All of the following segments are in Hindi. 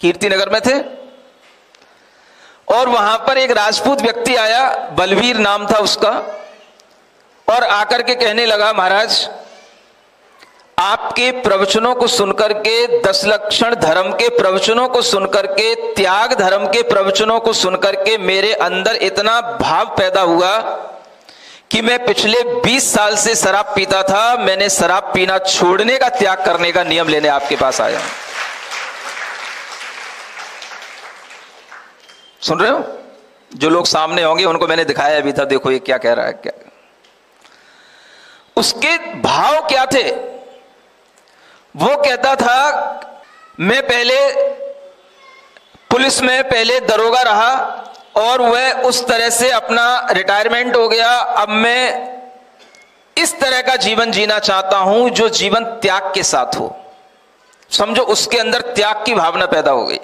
कीर्तिनगर में थे, और वहां पर एक राजपूत व्यक्ति आया, बलवीर नाम था उसका, और आकर के कहने लगा, महाराज आपके प्रवचनों को सुनकर के, 10 लक्षण धर्म के प्रवचनों को सुनकर के, त्याग धर्म के प्रवचनों को सुनकर के मेरे अंदर इतना भाव पैदा हुआ कि मैं पिछले 20 साल से शराब पीता था, मैंने शराब पीना छोड़ने का, त्याग करने का नियम लेने आपके पास आया हूं। सुन रहे हो? जो लोग सामने होंगे उनको मैंने दिखाया भी था, देखो ये क्या कह रहा है, क्या उसके भाव क्या थे। वो कहता था मैं पहले पुलिस में पहले दरोगा रहा और वह उस तरह से अपना रिटायरमेंट हो गया, अब मैं इस तरह का जीवन जीना चाहता हूं जो जीवन त्याग के साथ हो। समझो उसके अंदर त्याग की भावना पैदा हो गई।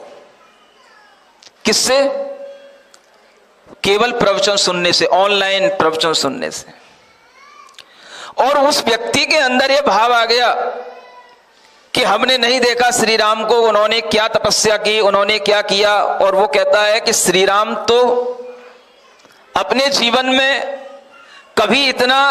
किससे? केवल प्रवचन सुनने से, ऑनलाइन प्रवचन सुनने से। और उस व्यक्ति के अंदर यह भाव आ गया कि हमने नहीं देखा श्री राम को, उन्होंने क्या तपस्या की, उन्होंने क्या किया। और वो कहता है कि श्री राम तो अपने जीवन में कभी इतना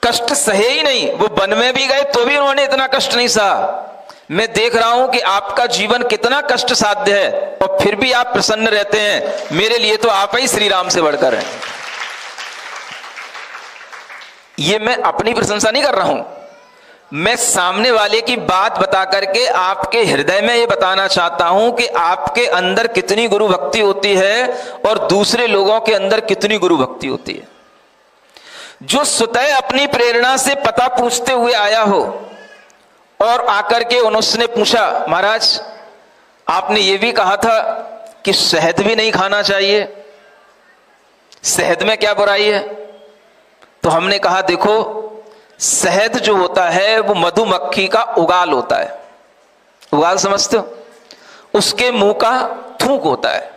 कष्ट सहे ही नहीं, वो वन में भी गए तो भी उन्होंने इतना कष्ट नहीं सहा। मैं देख रहा हूं कि आपका जीवन कितना कष्ट साध्य है और फिर भी आप प्रसन्न रहते हैं। मेरे लिए तो आप ही श्री राम से बढ़कर हैं। ये मैं अपनी प्रशंसा नहीं कर रहा हूं, मैं सामने वाले की बात बता करके आपके हृदय में ये बताना चाहता हूं कि आपके अंदर कितनी गुरु भक्ति होती है और दूसरे लोगों के अंदर कितनी गुरु भक्ति होती है। जो स्वतः अपनी प्रेरणा से पता पूछते हुए आया हो और आकर के उसने पूछा, महाराज आपने ये भी कहा था कि शहद भी नहीं खाना चाहिए, शहद में क्या बुराई है? तो हमने कहा देखो, शहद जो होता है वो मधुमक्खी का उगाल होता है। उगाल समझते हो? उसके मुंह का थूक होता है।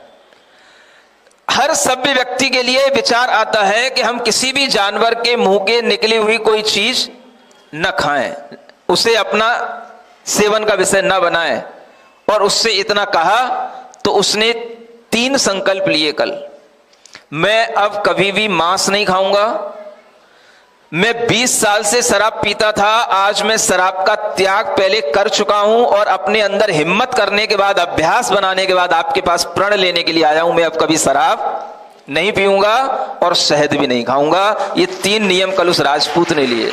हर सभ्य व्यक्ति के लिए विचार आता है कि हम किसी भी जानवर के मुंह के निकली हुई कोई चीज न खाएं, उसे अपना सेवन का विषय न बनाएं। और उससे इतना कहा तो उसने 3 संकल्प लिए कल। मैं अब कभी भी मांस नहीं खाऊंगा, मैं 20 साल से शराब पीता था, आज मैं शराब का त्याग पहले कर चुका हूं और अपने अंदर हिम्मत करने के बाद, अभ्यास बनाने के बाद आपके पास प्रण लेने के लिए आया हूं। मैं अब कभी शराब नहीं पीऊंगा और शहद भी नहीं खाऊंगा। ये 3 नियम कल उस राजपूत ने लिए।